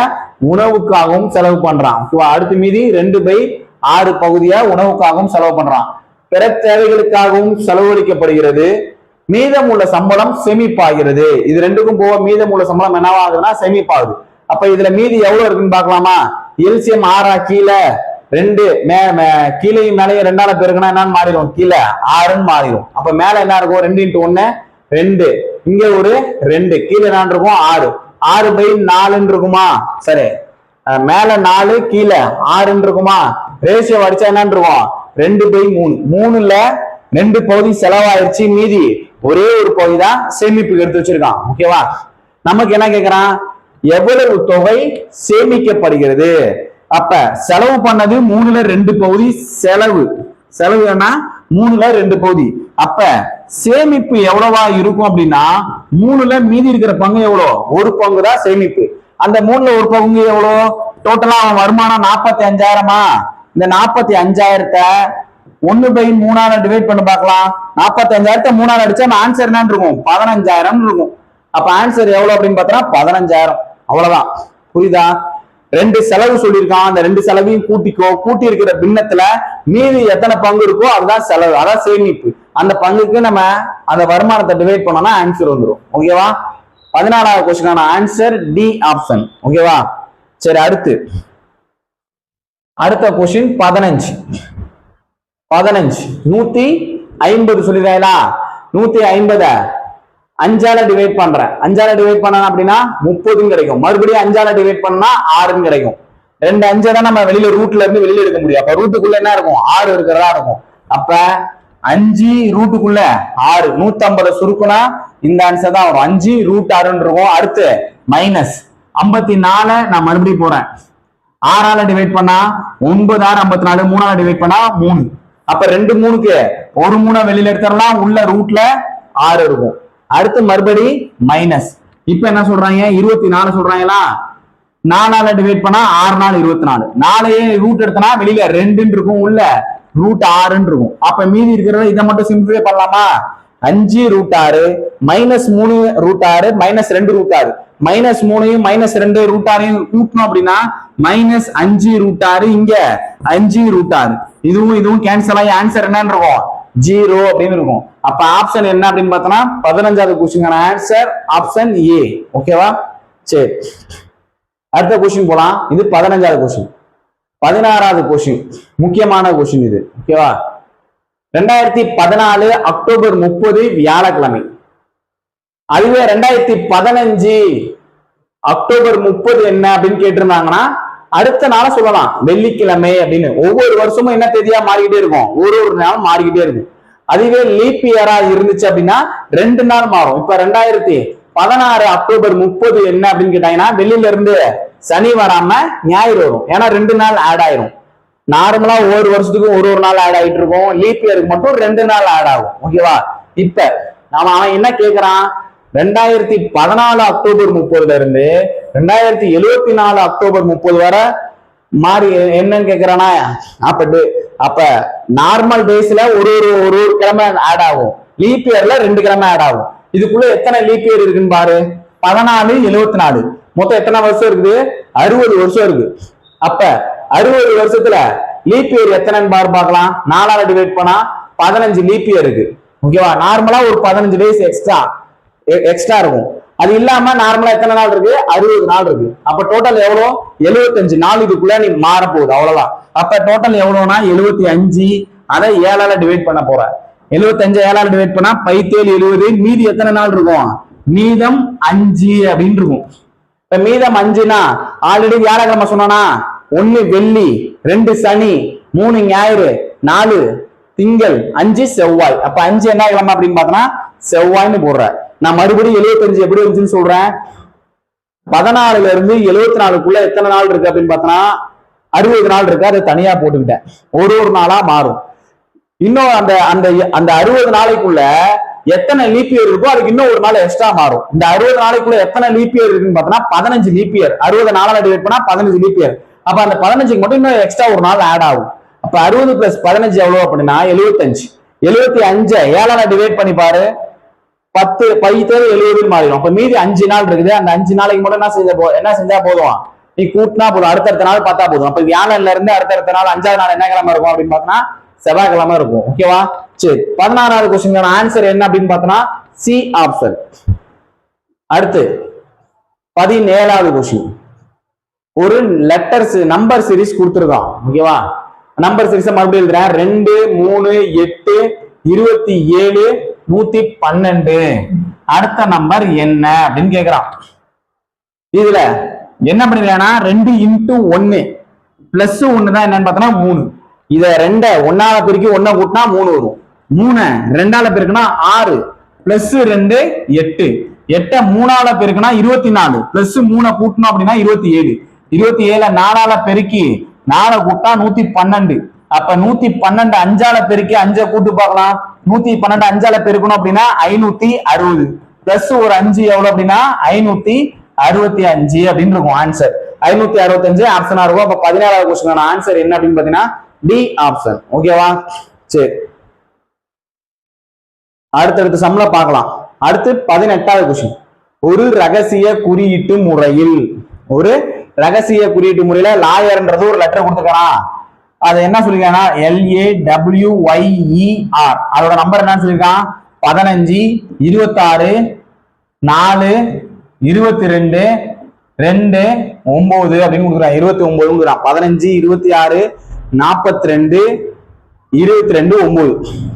Speaker 1: உணவுக்காகவும் செலவு பண்றான். ஓகேவா? அடுத்து மீதி 2/6 பகுதியை உணவுக்காகவும் செலவு பண்றான். பிற தேவைகளுக்காகவும் செலவழிக்கப்படுகிறது. மீதமுள்ள சம்பளம் சேமிப்பாகிறது. இது ரெண்டுக்கும் போக மீதமுள்ள சம்பளம் என்னவாகுதுன்னா சேமிப்பாகுது. அப்ப இதுல மீதி எவ்வளவு இருக்குன்னு பாக்கலாமா? எல்சிஎம் 6 கீழே 2 கீழையும் மேலையும் 2ஆல பெருக்குனா என்னன்னு மாறிடும்? கீழே 6ன்னு மாறிடும். அப்ப மேல என்ன இருக்கும்? 2 × 1 2. இங்க ஒரு 2, கீழே என்ன இருக்கும்? 6. 6/4 இருக்குமா? சரி, மேல 4 கீழே 6 இருக்குமா? ரேஷியோ அடிச்சா என்னன்னு இருக்கும்? 2/3. 3ல 2 பகுதி செலவாயிருச்சு, மீதி ஒரே ஒரு பகுதி தான் சேமிப்புக்கு எடுத்து வச்சிருக்கான். ஓகேவா? நமக்கு என்ன கேக்குறான்? எவ்வளவு தொகை சேமிக்கப்படுகிறது? அப்ப செலவு பண்ணது 3ல 2 பகுதி செலவு. செலவுன்னா 3ல 2 பகுதி. அப்ப சேமிப்பு எவ்வளவா இருக்கும் அப்படின்னா 3ல மீதி இருக்கிற பங்கு எவ்வளோ? ஒரு பங்கு தான் சேமிப்பு. அந்த 3ல ஒரு பங்கு எவ்வளோ? டோட்டலா அவன் வருமானம் 45,000மா? இந்த 45,000த்தை 1/3ஆல டிவைட் பண்ணி பார்க்கலாம். 45,000த்தை 3ஆல அடிச்சா ஆன்சர் என்னன்னு இருக்கும்? 15,000 இருக்கும். அப்ப ஆன்சர் எவ்வளவு அப்படின்னு பார்த்தா 15,000. அவ்வளவுதான். புரியுதா? 2 செலவு சொல்லியிருக்கான். அந்த 2 செலவையும் கூட்டிக்கோ. கூட்டி இருக்கிற பின்னத்துல மீதி எத்தனை பங்கு இருக்கோ அதுதான் செலவு, அதான் சேமிப்பு. அந்த பங்குக்கு நம்ம அந்த வருமானத்தை டிவைட் பண்ணோம்னா ஆன்சர் வந்துடும். ஓகேவா? 14வது கொஸ்டினான ஆன்சர் டி ஆப்ஷன். ஓகேவா? சரி, அடுத்த கொஸ்டின் 15. 150 சொல்லிடுறாங்களா? 150 5ஆல டிவைட் பண்றேன். 5ஆல டிவைட் பண்ண அப்படின்னா 30 கிடைக்கும். மறுபடியும் 5ஆல டிவைட் பண்ணா 6 கிடைக்கும். 2 5 தான் நம்ம வெளியில ரூட்ல இருந்து வெளியில எடுக்க முடியும். அப்ப ரூட்டுக்குள்ள என்ன இருக்கும்? 6 இருக்கிறதா இருக்கும். அப்ப 5 ரூட்டுக்குள்ள 6 150 சுருக்குனா இந்த ஆன்சர் தான் வரும். 5 √6 இருக்கும். அடுத்து மைனஸ் 54 நான் மறுபடியும் போறேன். 6ஆல டிவைட் பண்ணா 9 6 54, 3ஆல டிவைட் பண்ணா 3. அப்ப 2 3க்கு ஒரு 3 வெளியில எடுத்துடலாம். உள்ள ரூட்ல 6 இருக்கும். அடுத்து மறுபடி மைனஸ். இப்ப என்ன சொல்றாங்க? 24 சொல்றாங்களா? 4ஆல டிவைட் பண்ணா 6 4 24. 4ஐயே ரூட் எடுத்தனா வெளியில 2 இருக்கும், உள்ள √6 இருக்கும். அப்ப மீதி இருக்கிறத இதை மட்டும் சிம்பிளிஃபை பண்ணலாமா? 5 √6 -3 √6 -2 √6. -3ஐயும் -2 √6ஐயும் கூட்டணும் அப்படின்னா -5 √6. இங்க 5 √6. இதுவும் கேன்சல் ஆகி ஆன்சர் என்னன்னு இருக்கும்? 0 அப்படின்னு இருக்கும். அப்ப ஆப்ஷன் என்ன அப்படின்னு பார்த்தோம்னா 15வது கொஸ்டின் ஆன்சர் ஆப்ஷன் ஏ. ஓகேவா? சரி, அடுத்த கொஸ்டின் போலாம். இது 15வது கொஸ்டின். 16வது கொஸ்டின் முக்கியமான கொஸ்டின் இது. ஓகேவா? 2014 அக்டோபர் 30 வியாழக்கிழமை. அதுவே 2015 அக்டோபர் 30 என்ன அப்படின்னு கேட்டிருந்தாங்கன்னா அடுத்த நாள சொல்லலாம், வெள்ளிக்கிழமை அப்படின்னு. ஒவ்வொரு வருஷமும் என்ன தேதியா மாறிக்கிட்டே இருக்கும்? ஒரு நாள் மாறிக்கிட்டே இருக்கும். அதுவே லீப் இயரா இருந்துச்சு அப்படின்னா 2 நாள் மாறும். இப்ப 2016 அக்டோபர் 30 என்ன அப்படின்னு கேட்டாங்கன்னா வெளியில இருந்து சனி வராம ஞாயிறு வரும். ஏன்னா 2 நாள் ஆட் ஆயிரும். நார்மலா ஒவ்வொரு வருஷத்துக்கும் ஒரு நாள் ஆட் ஆகிட்டு இருக்கும். லீப் இயருக்கு மட்டும் 2 நாள் ஆட் ஆகும். ஓகேவா? இப்ப அவன் என்ன கேக்குறான்? 2014 அக்டோபர் 30 இருந்து 2074 அக்டோபர் 30 வரை மாறி என்னன்னு கேக்குறானா? அப்ப நார்மல் டேஸ்ல ஒரு கிழமை ஆட் ஆகும். லீப் இயர்ல 2 கிழமை ஆட் ஆகும். இதுக்குள்ள எத்தனை லீப் இயர் இருக்குன்னு பாரு. 14 74. மொத்தம் எத்தனை வருஷம் இருக்குது? 60 வருஷம் இருக்கு. அப்ப 60 வருஷத்துல லீப் இயர் எத்தனைன்னு பார்க்கலாம். 4ஆல டிவைட் பண்ணா 15 லீப் இயர் இருக்கு. ஓகேவா? நார்மலா ஒரு 15 டேஸ் எக்ஸ்ட்ரா இருக்கும். அது இல்லாம நார்மலா எத்தனை நாள் இருக்கு? 60 நாள் இருக்கு. அப்ப டோட்டல் எவ்வளவு? 75 நாள் இதுக்குள்ள நீ மாற போகுது, அவ்வளவுதான். அப்ப டோட்டல் எவ்வளவுனா 75. அதை 7ஆல டிவைட் பண்ண போற. 75 7ஆல டிவைட் பண்ணா 17 70. மீதி எத்தனை நாள் இருக்கும்? மீதம் 5 அப்படின்னு இருக்கும். இப்ப மீதம் 5னா ஆல்ரெடி வியாழக்கிழமை சொன்னா 1 வெள்ளி, 2 சனி, 3 ஞாயிறு, 4 திங்கள், 5 செவ்வாய். அப்ப 5 என்ன கிழமை அப்படின்னு பார்த்தோம்னா செவ்வாய்னு போடுற. நான் மறுபடியும் 75 எப்படி இருந்துச்சுன்னு சொல்றேன். 14ல இருந்து 74க்குள்ள எத்தனை நாள் இருக்கு அப்படின்னு பார்த்தோம்னா 60 நாள் இருக்கு. அதை தனியா போட்டுக்கிட்டேன். ஒரு நாளா மாறும். இன்னும் அந்த அந்த அந்த 60 நாளைக்குள்ள எத்தனை லீப் இயர் இருக்கோ அதுக்கு இன்னும் ஒரு நாள் எக்ஸ்ட்ரா மாறும். இந்த 60 நாளைக்குள்ள எத்தனை லீப் இயர் இருக்குன்னு பார்த்தோம்னா 15 லீப் இயர். 60 4ஆல டிவைட் பண்ணா 15 லீப் இயர். அப்ப அந்த 15க்கு மட்டும் இன்னும் எக்ஸ்ட்ரா ஒரு நாள் ஆட் ஆகும். அப்ப 60 பிளஸ் 15 எவ்வளவு அப்படின்னா 75. 75 7ஆல டிவைட் பண்ணி பாரு. 10 70 மாறிடும். அப்ப மீதி 5 நாள் இருக்குது. அந்த 5 நாளைக்கு மட்டும் என்ன செஞ்சா போதும்? நீ கூட்டினா போதும். அடுத்தடுத்த நாள் பார்த்தா போதும். அப்ப வியாழன்ல இருந்து அடுத்தடுத்த நாள் 5ஆவது நாள் என்ன கிழமை இருக்கும் அப்படின்னு பார்த்தோம்னா செவ்வாய்க்கிழமை இருக்கும். ஓகேவா? சரி, 16வது கொஸ்டின் ஆன்சர் என்ன அப்படின்னு பார்த்தோம்னா சி ஆப்ஷன். அடுத்து 17வது கொஸ்டின். ஒரு லெட்டர்ஸ் நம்பர் சீரிஸ் கொடுத்துருக்கான். ஓகேவா? நம்பர் சீரிஸ் மறுபடியும் எழுதுறேன். 2 3 8 27 112. அடுத்த நம்பர் என்ன அப்படின்னு கேக்குறான். இதுல என்ன பண்ணிருக்கானா 2 into 1 பிளஸ் 1 தான் என்னன்னு பார்த்தோம்னா 3. இத 2 1ஆல பெருக்கி 1 கூட்டினா 3 வரும். 3 2ஆல பெருக்கினா 6 பிளஸ் 2 8. 8 3ஆல பெருக்கினா 24 பிளஸ் 3 கூட்டணும் அப்படின்னா 27. 27 4ஆல பெருக்கி 4 கூட்டா 112. அப்ப 112 5ஆல பெருக்கி 5 கூட்டு பார்க்கலாம். 112 5ஆல பெருக்கணும் அப்படின்னா 560 பிளஸ் ஒரு 5 எவ்வளவு அப்படின்னா 565 அப்படின்னு இருக்கும் ஆன்சர். 565 ஆப்ஷனா இருக்கும். அப்ப 17வது கொஸ்டின் ஆன்சர் என்ன அப்படின்னு பாத்தீங்கன்னா டி ஆப்ஷன். ஓகேவா? சரி, அடுத்தடுத்த சம்ல பார்க்கலாம். அடுத்து 18வது கொஸ்டின். ஒரு ரகசிய குறியீட்டு முறையில லாயர்ன்றது ஒரு லெட்டர் கொடுத்துருக்கான். அது என்ன சொல்லிருக்காங்கன்னா LAWYER. அதோட நம்பர் என்னன்னு சொல்லியிருக்கான் 15 26 4 22 2 9 அப்படின்னு கொடுக்குறான். 29 கொடுக்குறான். 15 26 42 22 9.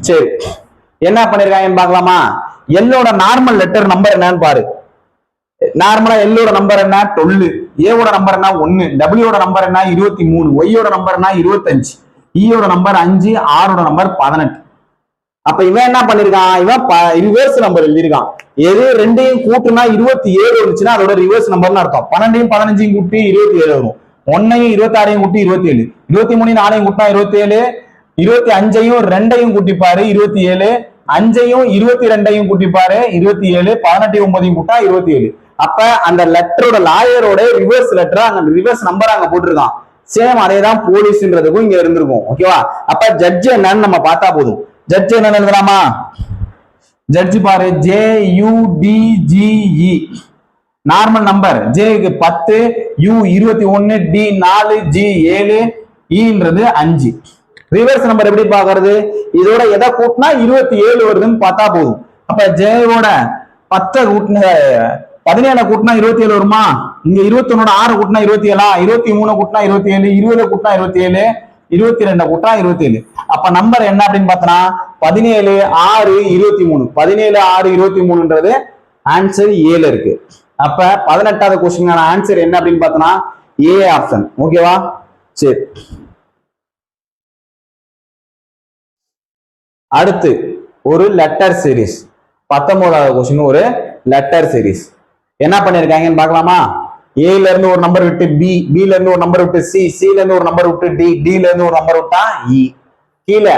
Speaker 1: சரி, என்ன பண்ணிருக்காங்கன்னு பார்க்கலாமா? எல்லோட நார்மல் லெட்டர் நம்பர் என்னன்னு பாரு. நார்மலா எல்லோட நம்பர் என்ன 12, ஏவோட நம்பர் என்ன 1, டபிள்யூட நம்பர் என்ன 23, ஒய்யோட நம்பர் என்ன 25, ஈயோட நம்பர் 5, ஆரோட நம்பர் 18. அப்ப இவன் என்ன பண்ணிருக்கான்? இவன் ரிவர்ஸ் நம்பர் எழுதியிருக்கான். எது ரெண்டையும் கூட்டுனா 27 வந்துச்சுன்னா அதோட ரிவர்ஸ் நம்பர்னு அர்த்தம். 12யும் 15யும் கூட்டி 27 வரும். 1ஐயும் 26ஐயும் கூட்டி 27, 23 4ஐயும் கூட்டினா 27, 25ஐயும் 2ஐயும் கூட்டிப்பாரு 27, 5ஐயும் 22ஐயும் கூட்டிப்பாரு 27, 18 9ஐயும் கூட்டா 27. அப்ப அந்த லெட்டரோட லாயரோட ரிவர்ஸ் லெட்டர் அந்த ரிவர்ஸ் நம்பர் அங்க போட்டிருக்கான். சேம் அதேதான் போலீஸ்ன்றதுக்கும் இங்க இருந்திருக்கும். ஓகேவா? அப்ப ஜட்ஜ் என்னன்னு நம்ம பார்த்தா போதும். ஜட்ஜ் என்ன எழுதலாமா? ஜட்ஜ் பாரு JUDGE. நார்மல் நம்பர் ஜேக்கு 10, U 21, D 4, G 7, ன்றது 5. ரிவர்ஸ் நம்பர் எப்படி பாக்குறது? இதோட எதை கூட்டினா 27 வருதுன்னு பார்த்தா போதும். அப்ப ஜேவோட 10 கூட்டின 17 கூட்டினா 27 வருமா? இங்க 21 6 கூட்டினா 27, 23 கூட்டினா 27, 20 கூட்டினா 27, 22 கூட்டினா 27. அப்ப நம்பர் என்ன அப்படின்னு பார்த்தனா 17 6 23. 17 6 23ன்றது ஆன்சர் ஏல இருக்கு. அப்ப 18வது क्वेश्चनோட ஆன்சர் என்ன அப்படின்னு பார்த்தனா ஏ ஆப்ஷன். ஓகேவா? சரி, அடுத்து ஒரு லெட்டர் சீரிஸ். 19வது क्वेश्चन ஒரு லெட்டர் சீரிஸ். என்ன பண்ணிருக்காங்கன்னு பார்க்கலாமா? ஏல இருந்து ஒரு நம்பர் விட்டு பி, பில இருந்து ஒரு நம்பர் விட்டு சி, சில இருந்து ஒரு நம்பர் விட்டு டி, டில இருந்து ஒரு நம்பர் விட்டா இ. கீழே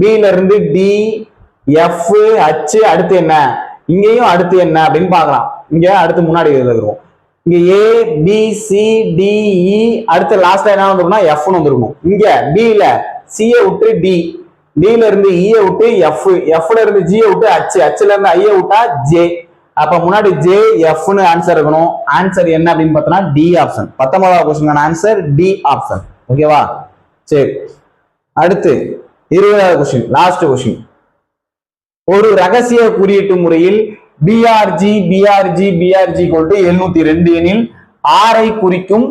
Speaker 1: பில இருந்து டி, எஃப், ஹச், அடுத்து என்ன? இங்கேயும் அடுத்து என்ன அப்படின்னு பார்க்கலாம். இங்க அடுத்து முன்னாடி எழுதுறோம். இங்க ஏ பி சி டி இ, அடுத்து லாஸ்ட்ல என்ன வந்துருக்கும்னா எஃப்னு வந்துருக்கும். இங்க பில சிய விட்டு டி, டில இருந்து இ விட்டு எஃப், எஃப்ல இருந்து ஜி விட்டு ஹச், ஹச்ல இருந்து ஐ விட்டா ஜே,
Speaker 2: அப்ப முன்னாடி ஜே எஃப்னு ஆன்சர் இருக்கணும். ஆன்சர் என்ன அப்படின்னு பார்த்தோம்னா டி ஆப்ஷன். 19வது கொஸ்டின் ஆன்சர் டி ஆப்ஷன். ஓகேவா? சரி, அடுத்து 20வது கொஸ்டின், லாஸ்ட் கொஸ்டின். ஒரு ரகசிய குறியீட்டு முறையில் பிஆர்ஜி பிஆர்ஜி பிஆர்ஜி 702 எனில் ஆரை குறிக்கும்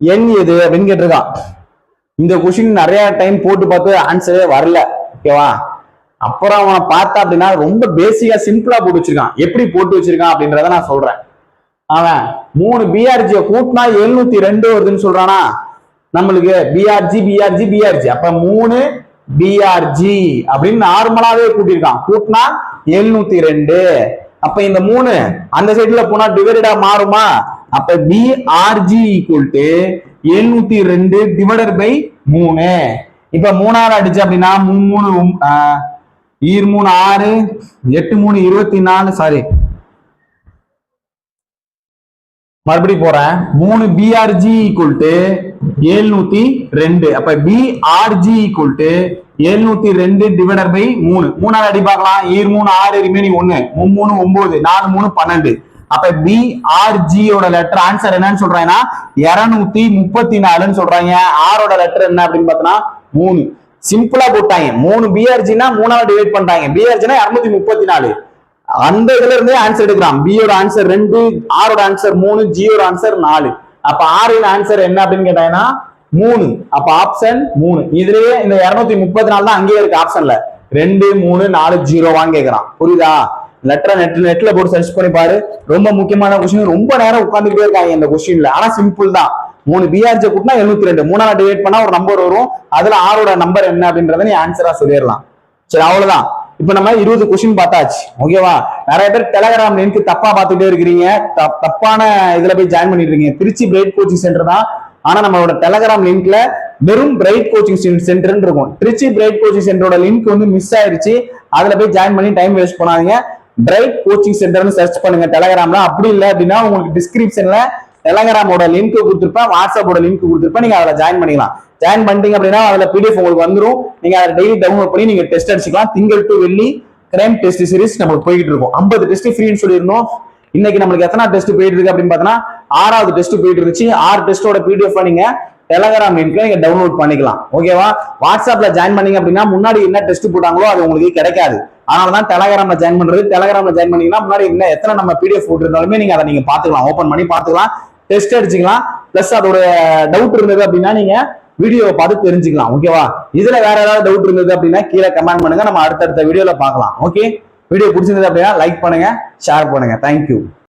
Speaker 2: எண் எது அப்படின்னு கேட்டிருக்கான். இந்த கொஸ்டின் நிறைய டைம் போட்டு பார்த்து ஆன்சரே வரல. ஓகேவா? அப்புறம் அவனை பார்த்தா அப்படின்னா ரொம்ப பேசிக்கா சிம்பிளா போட்டு வச்சிருக்கான். எப்படி போட்டு வச்சிருக்கான் அப்படின்றத நான் சொல்றேன். அவன் 3 பிஆர்ஜியை கூட்டினா 702 வருதுன்னு சொல்றானா. நம்மளுக்கு பிஆர்ஜி பிஆர்ஜி பிஆர்ஜி அப்ப 3 பிஆர்ஜி அப்படின்னு நார்மலாவே கூட்டியிருக்கான். கூட்டினா 702. அப்ப இந்த 3 அந்த சைடுல போனா டிவைடடா மாறுமா? அப்ப PRG equal to 702 divided by 3. இப்ப 3ஆல அடிச்சு அப்படின்னா 3 3 6 8 3 24. சாரி, மறுபடியும் போறேன். 3 பிஆர்ஜி ஈக்குவல் டு 702. அப்ப PRG equal to 702 divided by 3. 3ஆல அடி பார்க்கலாம். 3 6 ரிமைனிங் 1 3 9 4 3 12. அப்ப பிஆர்ஜியோட லெட்டர் ஆன்சர் என்னன்னு சொல்றாங்கன்னா 234ன்னு சொல்றாங்க. ஆரோட லெட்டர் என்ன அப்படின்னு பார்த்தோம்னா 3. சிம்பிளா போட்டாங்க. 3 பிஆர்ஜினா 3ஆல டிவைட் பண்றாங்க. பிஆர்ஜினா 234. அந்த இதுல இருந்தே ஆன்சர் எடுக்கிறான். பியோட ஆன்சர் 2, ஆரோட ஆன்சர் 3, ஜியோட ஆன்சர் 4. அப்ப ஆரோட ஆன்சர் என்ன அப்படின்னு கேட்டாங்கன்னா 3. அப்ப ஆப்ஷன் 3. இதுலயே இந்த 234 தான் அங்கேயே இருக்கு ஆப்ஷன்ல. 2 3 4 0 வாங்க கேக்குறான். புரியுதா? நெட்ல போட்டு சர்ச் பண்ணி பாரு. ரொம்ப முக்கியமான கொஸ்டின். ரொம்ப நேரம் உட்கார்ந்துட்டே இருக்காங்க இந்த கொஸ்டின்ல. ஆனா சிம்பிள் தான். 3 பிஆர்ஜி கூட்டினா 702. 3ஆல டிவைட் பண்ணா ஒரு நம்பர் வரும். அதுல ஆரோட நம்பர் என்ன அப்படின்றத நீ ஆன்சரா சொல்லிடலாம். சரி, அவ்வளவுதான். இப்ப நம்ம 20 கொஸ்டின் பார்த்தாச்சு. ஓகேவா? நிறைய பேர் டெலகிராம் லிங்க் தப்பா பார்த்துட்டே இருக்கிறீங்க. தப்பான இதுல போய் ஜாயின் பண்ணிட்டு இருக்கீங்க. திருச்சி பிரைட் கோச்சிங் சென்டர் தான். ஆனா நம்மளோட டெலகிராம் லிங்க்ல வெறும் பிரைட் கோச்சிங் சென்டர் இருக்கும். திருச்சி பிரைட் கோச்சிங் சென்டரோட லிங்க் மிஸ் ஆயிருச்சு. அதுல போய் ஜாயின் பண்ணி டைம் வேஸ்ட் பண்ணாதீங்க. பிரைட் கோச்சிங் சென்டர்னு சர்ச் பண்ணுங்க டெலகிராம்ல. அப்படி இல்லை அப்படின்னா உங்களுக்கு டிஸ்கிரிப்ஷன்ல டெலகிராமோட லிங்க் கொடுத்துருப்பேன், வாட்ஸ்அப்போட லிங்க் கொடுத்துருப்பேன். நீங்க அதில் ஜாயின் பண்ணிக்கலாம். ஜாயின் பண்ணிட்டீங்க அப்படின்னா அதுல பிடிஎஃப் உங்களுக்கு வந்துடும். நீங்க அதை டெய்லி டவுன்லோட் பண்ணி நீங்க டெஸ்ட் அடிச்சுக்கலாம். திங்கள் டு வெள்ளி கிரைம் டெஸ்ட் சீரிஸ் நமக்கு போயிட்டு இருக்கும். 50 டெஸ்ட் ஃப்ரீன்னு சொல்லியிருந்தோம். இன்னைக்கு நம்மளுக்கு எத்தனை டெஸ்ட் போயிட்டு இருக்கு அப்படின்னு பார்த்தோம்னா 6வது டெஸ்ட் போயிட்டு இருந்துச்சு. 6 டெஸ்டோட பிடிஎஃப் நீங்க டெலகிராம் லிங்க்ல நீங்க டவுன்லோட் பண்ணிக்கலாம். ஓகேவா? வாட்ஸ்அப்ல ஜாயின் பண்ணீங்க அப்படின்னா முன்னாடி என்ன டெஸ்ட் போட்டாங்களோ அது உங்களுக்கு கிடைக்காது. அதனாலதான் டெலகிராம்ல ஜாயின் பண்றது. டெலகிராம்ல ஜாயின் பண்ணீங்கன்னா முன்னாடி என்ன எத்தனை நம்ம பிடிஎஃப் போட்டிருந்தாலுமே நீங்க அதை நீங்க பாத்துக்கலாம். ஓபன் பண்ணி பாத்துக்கலாம், டெஸ்ட் அடிச்சுக்கலாம். பிளஸ் அதோட டவுட் இருந்தது அப்படின்னா நீங்க வீடியோவை பார்த்து தெரிஞ்சுக்கலாம். ஓகேவா? இதுல வேற ஏதாவது டவுட் இருந்தது அப்படின்னா கீழே கமெண்ட் பண்ணுங்க. நம்ம அடுத்தடுத்த வீடியோல பார்க்கலாம். ஓகே, வீடியோ பிடிச்சிருந்தது அப்படின்னா லைக் பண்ணுங்க, ஷேர் பண்ணுங்க. தேங்க்யூ.